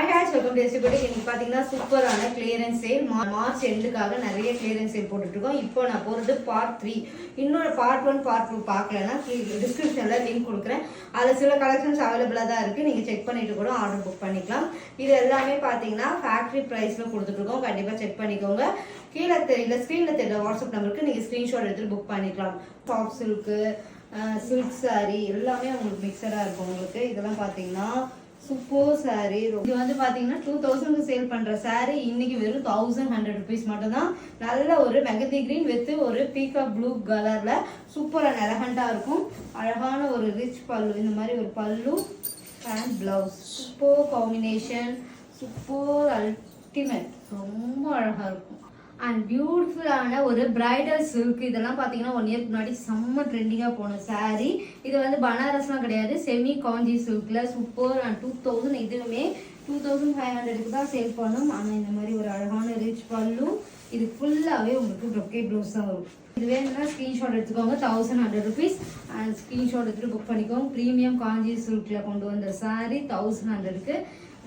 Hi guys, welcome to SBT. இன்னைக்கு பாத்தீங்கன்னா சூப்பரான கிளியரன்ஸ் சேல் மார்ச் எண்டுக்காக நிறைய கிளியரன்ஸ் சேல் போட்டுட்டு இருக்கோம். இப்போ நான் போறது பார்ட் 3. இன்னொரு பார்ட் 1 பார்ட் 2 பார்க்கலனா டிஸ்கிரிப்ஷன்ல லிங்க் கொடுக்குறேன். அதுல சில கலெக்ஷன்ஸ் அவைலபிளா தான் இருக்கு. நீங்க செக் பண்ணிட்டு கூட ஆர்டர் புக் பண்ணிக்கலாம். இது எல்லாமே பாத்தீங்கன்னா ஃபேக்டரி பிரைஸ்ல கொடுத்துட்டு இருக்கோம். கண்டிப்பா செக் பண்ணிக்கோங்க. கீழே தெரியல ஸ்கிரீன்ல தெரியல வாட்ஸ்அப் நம்பருக்கு நீங்க ஸ்கிரீன்ஷாட் எடுத்து புக் பண்ணிக்கலாம். டாப் சில்க் சாரி எல்லாமே உங்களுக்கு மிக்சடா இருக்கும். உங்களுக்கு இதெல்லாம் பாத்தீங்கன்னா சூப்பர் சாரி. இது வந்து பாத்தீங்கன்னா 2000 சேல் பண்ற சாரி இன்னைக்கு வெறும் 1100 rupees மட்டும் தான். நல்ல ஒரு மெகந்தி கிரீன் வித் ஒரு பீகாக் ப்ளூ கலர்ல சூப்பரான எலகண்டா இருக்கும். அழகான ஒரு ரிச் பல்லு, இந்த மாதிரி ஒரு பல்லு and blouse. Super combination, super ultimate, ரொம்ப அழகா இருக்கும். அண்ட் பியூட்டிஃபுல்லான ஒரு பிரைடல் சில்க். இதெல்லாம் பார்த்தீங்கன்னா 1 இயர்க்கு முன்னாடி செம்ம ட்ரெண்டிங்காக போன சாரீ. இது வந்து பனாரஸ்லாம் கிடையாது, செமி காஞ்சி சில்கில் சூப்பர். அண்ட் 2000 இதுவுமே 2500க்கு தான் சேல் பண்ணும். ஆனால் இந்த மாதிரி ஒரு அழகான ரிச் பல்லு. இது ஃபுல்லாகவே உங்களுக்கு ப்ரொக்கேட் ப்ளவுஸ் தான் வரும். இது வேணும்னா ஸ்க்ரீன்ஷாட் எடுத்துக்கோங்க. 1100 rupees அண்ட் ஸ்க்ரீன்ஷாட் எடுத்துகிட்டு புக் பண்ணிக்கோங்க. ப்ரீமியம் காஞ்சி சில்கில் கொண்டு வந்த சாரீ 1100க்கு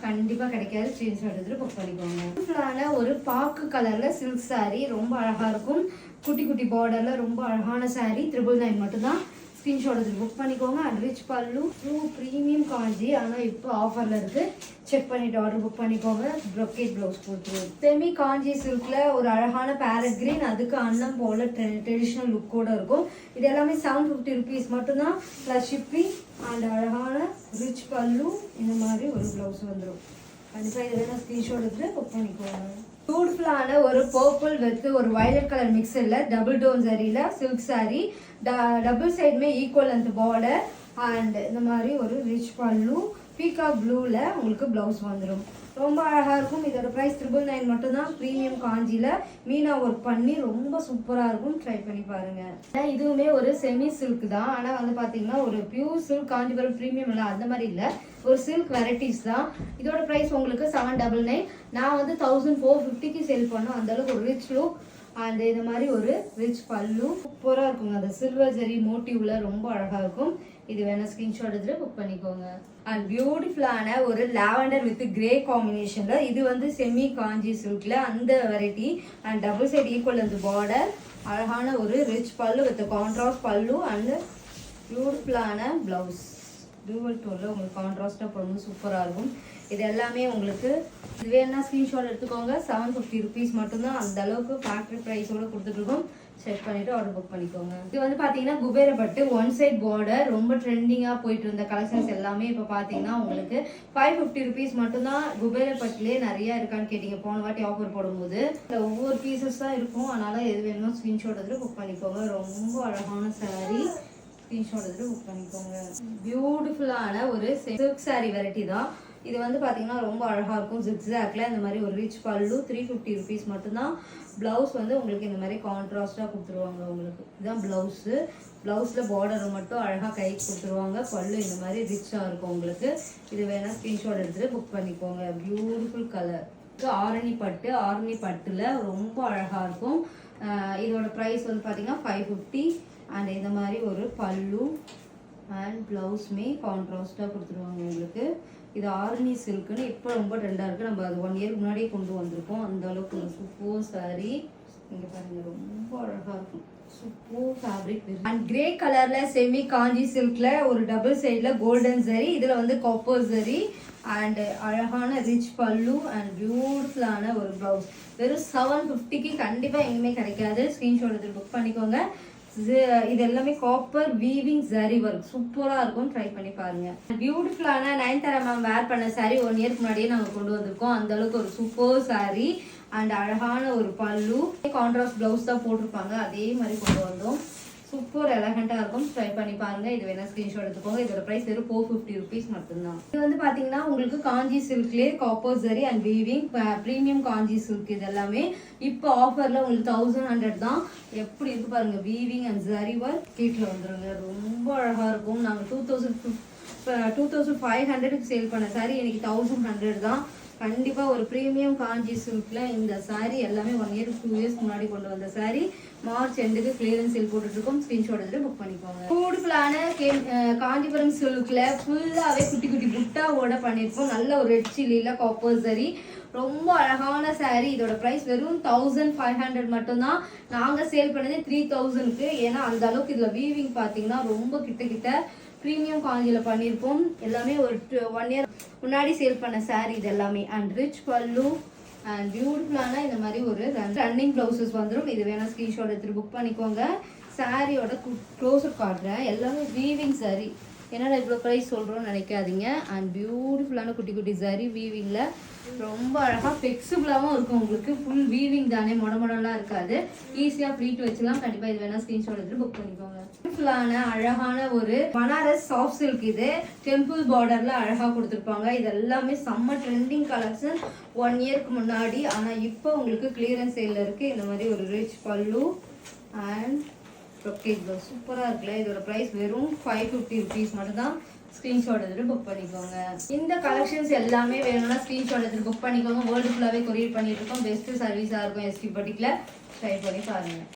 கண்டிப்பா கிடைக்காது. ஸ்கிரீன்ஷாட் எடுத்து புக் பண்ணிக்கோங்க. ஃபுல்லான ஒரு பாக்கு கலர்ல சில்க் சாரி, ரொம்ப அழகா இருக்கும். குட்டி குட்டி பார்டர்ல ரொம்ப அழகான சாரி. 999 மட்டும் தான். ஸ்கிரீன்ஷாட் எடுத்து புக் பண்ணிக்கோங்க. அண்ட் ரிச் பல்லு, ப்ரீமியம் காஞ்சி. ஆனா இப்போ ஆஃபர்ல இருக்கு, செக் பண்ணிட்டு ஆர்டர் புக் பண்ணிக்கோங்க. ப்ரொக்கேட் ப்ளவுஸ் போட்டுருவோம். செமி காஞ்சி சில்க்ல ஒரு அழகான பேரட் கிரீன், அதுக்கு அன்னம் போல ட்ரெடிஷனல் லுக்கோட இருக்கும். இது எல்லாமே 750 rupees மட்டும் தான் பிளஸ் ஷிப்பிங். அண்ட் அழகான ரிச் பல்லு, இந்த மாதிரி ஒரு பிளவுஸ் வந்துடும். கண்டிப்பாக இதில் நான் ஸ்க்ரீன்ஷாட் எடுத்து புக் பண்ணிக்கோங்க. பியூட்டிஃபுல்லான ஒரு பர்பிள் வித் ஒரு வயலட் கலர் மிக்சரில் டபுள் டோன் சரியில் சில்க் சாரி. டபுள் சைடுமே ஈக்குவல் லென்த் பார்டர் அண்ட் இந்த மாதிரி ஒரு ரிச் பல்லு. பீகாக் ப்ளூவில் உங்களுக்கு ப்ளவுஸ் வந்துடும். ரொம்ப அழகாக இருக்கும். இதோட ப்ரைஸ் 999 மட்டும்தான். ப்ரீமியம் காஞ்சியில் மீனா ஒர்க் பண்ணி ரொம்ப சூப்பராக இருக்கும். ட்ரை பண்ணி பாருங்கள். இதுவுமே ஒரு செமி சில்க் தான். ஆனால் வந்து பார்த்தீங்கன்னா ஒரு பியூர் சில்க் காஞ்சிபுரம் ப்ரீமியம் இல்லை, அந்த மாதிரி இல்லை, ஒரு சில்க் வெரைட்டிஸ் தான். இதோட ப்ரைஸ் உங்களுக்கு 799. நான் வந்து 1450க்கு சேல் பண்ணோம். அந்தளவுக்கு ஒரு ரிச் லுக் அண்ட் இந்த மாதிரி ஒரு ரிச் பல்லு சூப்பராக இருக்குங்க. அந்த சில்வர் ஜெரி மோட்டிவ்ல ரொம்ப அழகாக இருக்கும். இது வேணா ஸ்கிரீன்ஷாட் எடுத்துட்டு புக் பண்ணிக்கோங்க. அண்ட் பியூட்டிஃபுல்லான ஒரு லாவெண்டர் வித் கிரே காம்பினேஷன்ல, இது வந்து செமி காஞ்சி சில்க்ல அந்த variety. And double side equal அந்த பார்டர், அழகான ஒரு ரிச் பல்லு வித் கான்ட்ராஸ்ட் பல்லு அண்ட் பியூட்டிஃபுல்லான பிளவுஸ். டூவல் டோன்ல உங்களுக்கு கான்ட்ராஸ்டா போடும்போது சூப்பராக இருக்கும். இது எல்லாமே உங்களுக்கு இது வேணா ஸ்கிரீன்ஷாட் எடுத்துக்கோங்க. 750 rupees மட்டும்தான். அந்த அளவுக்கு ஃபேக்டரி ப்ரைஸோட கொடுத்துட்ருக்கோம். செக் பண்ணிட்டு ஆர்டர் புக் பண்ணிக்கோங்க. இது வந்து பாத்தீங்கன்னா குபேரப்பட்டு ஒன் சைட் பார்டர், ரொம்ப ட்ரெண்டிங்கா போயிட்டு இருந்த கலெக்ஷன்ஸ் எல்லாமே இப்போ பாத்தீங்கன்னா உங்களுக்கு 550 rupees மட்டும்தான். குபேரப்பட்டுலேயே நிறைய இருக்கான்னு கேட்டீங்க போன வாட்டி ஆஃபர் போடும்போது. ஒவ்வொரு பீசஸ் தான் இருக்கும். அதனால எது வேணுமோ ஸ்கிரீன்ஷாட் எடுத்து புக் பண்ணிக்கோங்க. ரொம்ப அழகான சாரீ. ஸ்கிரீன்ஷாட் எடுத்து புக் பண்ணிக்கோங்க. பியூட்டிஃபுல்லான ஒரு சில்க் சாரீ வெரைட்டி தான். இது வந்து பார்த்தீங்கன்னா ரொம்ப அழகாக இருக்கும். ஜிக்ஸாக்ல இந்த மாதிரி ஒரு ரிச் பல்லு 350 rupees மட்டும்தான். ப்ளவுஸ் வந்து உங்களுக்கு இந்த மாதிரி கான்ட்ராஸ்டாக கொடுத்துருவாங்க. உங்களுக்கு இதுதான் ப்ளவுஸு. ப்ளவுஸில் பார்டரை மட்டும் அழகாக கைக்கு கொடுத்துருவாங்க. பல்லு இந்த மாதிரி ரிச்சாக இருக்கும் உங்களுக்கு. இது வேணால் ஸ்க்ரீன்ஷாட் எடுத்துகிட்டு புக் பண்ணிக்கோங்க. Beautiful colour. ஆரணி பட்டு, ஆரணி பட்டில் ரொம்ப அழகாக இருக்கும். இதோட ப்ரைஸ் வந்து பார்த்தீங்கன்னா 550. அண்ட் இந்த மாதிரி ஒரு பல்லு அண்ட் ப்ளவுஸுமே கான்ட்ராஸ்டாக கொடுத்துருவாங்க உங்களுக்கு. இது ஆரணி சில்க்குன்னு இப்போ ரொம்ப ட்ரெண்டாக இருக்குது. நம்ம அது 1 இயருக்கு முன்னாடியே கொண்டு வந்திருக்கோம். அந்த அளவுக்கு சூப்பர் சாரீ. இங்கே பாருங்க, ரொம்ப அழகாக இருக்கும். Super fabric. அண்ட் கிரே கலரில் செமி காஞ்சி சில்கில் ஒரு டபுள் சைடில் கோல்டன் சரி, இதில் வந்து காப்பர் சரி அண்ட் அழகான ரிச் பல்லு அண்ட் பியூட்டிஃபுல்லான ஒரு ப்ளவுஸ். வெறும் 750க்கு கண்டிப்பாக எங்கேயுமே கிடைக்காது. ஸ்க்ரீன்ஷாட் எடுத்து புக் பண்ணிக்கோங்க. இது எல்லாமே காப்பர் வீவிங் சாரி ஒர்க் சூப்பராக இருக்கும். ட்ரை பண்ணி பாருங்க. பியூட்டிஃபுல்லான நயன்தாரா மேம் வேர் பண்ண சாரி 1 இயருக்கு முன்னாடியே நாங்கள் கொண்டு வந்திருக்கோம். அந்த அளவுக்கு ஒரு சூப்பர் சாரி அண்ட் அழகான ஒரு பல்லு. கான்ட்ராஸ்ட் பிளவுஸ் தான் போட்டிருப்பாங்க, அதே மாதிரி கொண்டு வந்தோம். சூப்பர் எலகண்டா இருக்கும். ட்ரை பண்ணி பாருங்க. இது வேணா ஸ்கிரீன்ஷாட் எடுத்துக்கோங்க. இதோட பிரைஸ் வெறும் 450 rupees மட்டும்தான். இது வந்து பாத்தீங்கன்னா உங்களுக்கு காஞ்சி சில்க்லேயே காப்பர் சரி and weaving premium Kanchi silk. இது எல்லாமே இப்போ ஆஃபர்ல உங்களுக்கு 1100 தான். எப்படி இருக்கு பாருங்க, வீவிங் அண்ட் சரி ஒர்க் கீட்டில் வந்துருங்க. ரொம்ப அழகா இருக்கும். நாங்கள் 2500க்கு சேல் பண்ண சாரி இன்னைக்கு 1100 தான். கண்டிப்பாக ஒரு ப்ரீமியம் காஞ்சி சில்கில் இந்த saree எல்லாமே 1 year 2 years முன்னாடி கொண்டு வந்த saree. மார்ச் எண்டுக்கு கிளியரன்ஸ் சேல் போட்டுட்ருக்கோம். ஸ்க்ரீன்ஷாட் எடுத்து புக் பண்ணிக்கோங்க. பியூட்டிஃபுல்லான காஞ்சிபுரம் சில்கில் ஃபுல்லாகவே குட்டி குட்டி புட்டாவோட பண்ணியிருக்கோம். நல்ல ஒரு ரெட் சில்லியில் காப்பர் சரி, ரொம்ப அழகான saree. இதோட ப்ரைஸ் வெறும் 1500 மட்டும்தான். நாங்கள் சேல் பண்ணது 3000க்கு. ஏன்னா அந்த அளவுக்கு இதில் வீவிங் பார்த்தீங்கன்னா ரொம்ப கிட்ட ப்ரீமியம் காஞ்சியில் பண்ணியிருப்போம். எல்லாமே ஒரு 1 year முன்னாடி சேல் பண்ண saree இது எல்லாமே. அண்ட் ரிச் பல்லு அண்ட் பியூட்டிஃபுல்லான இந்த மாதிரி ஒரு ரன்னிங் ப்ளவுசஸ் வந்துடும். இது வேணால் ஸ்க்ரீன்ஷாட் எடுத்துகிட்டு புக் பண்ணிக்கோங்க. சாரியோட க்ளோஸர் காட்டுறேன். எல்லாமே வீவிங் saree. என்னடா இவ்வளோ ப்ரைஸ் சொல்கிறோன்னு நினைக்காதீங்க. அண்ட் பியூட்டிஃபுல்லான குட்டி குட்டி saree வீவிங்கில் ரொம்ப அழகாக ஃப்ளெக்சிபிளாகவும் இருக்கும். உங்களுக்கு ஃபுல் வீவிங் தானே, மொடலாம் இருக்காது. ஈஸியாக ப்ளீட் வச்சுலாம். கண்டிப்பாக இது வேணால் ஸ்க்ரீன்ஷாட் எடுத்து புக் பண்ணிக்கோங்க. பியூட்டிஃபுல்லான அழகான ஒரு பனாரஸ் சாஃப்ட் சில்க். இது டெம்பிள் பார்டரில் அழகாக கொடுத்துருப்பாங்க. இது எல்லாமே செம்ம ட்ரெண்டிங் கலெக்ஷன் 1 yearக்கு முன்னாடி. ஆனால் இப்போ உங்களுக்கு கிளியரன்ஸ் சேலில் இருக்குது. இந்த மாதிரி ஒரு ரிச் பல்லு அண்ட் ரொக்கேட் ப்ளவுஸ் சூப்பராக இருக்குல்ல. இதோட ப்ரைஸ் வெறும் 550 rupees மட்டும்தான். ஸ்க்ரீன்ஷாட் எடுத்துட்டு புக் பண்ணிக்கோங்க. இந்த கலெக்ஷன்ஸ் எல்லாமே வேணும்னா ஸ்க்ரீன்ஷாட் எடுத்துட்டு புக் பண்ணிக்கோங்க. வேர்ல்டு ஃபுல்லாகவே கொரியர் பண்ணிட்டு இருக்கோம். பெஸ்ட் சர்வீஸாக இருக்கும். எஸ்டி பட்டிக்கில் ட்ரை பண்ணி பாருங்கள்.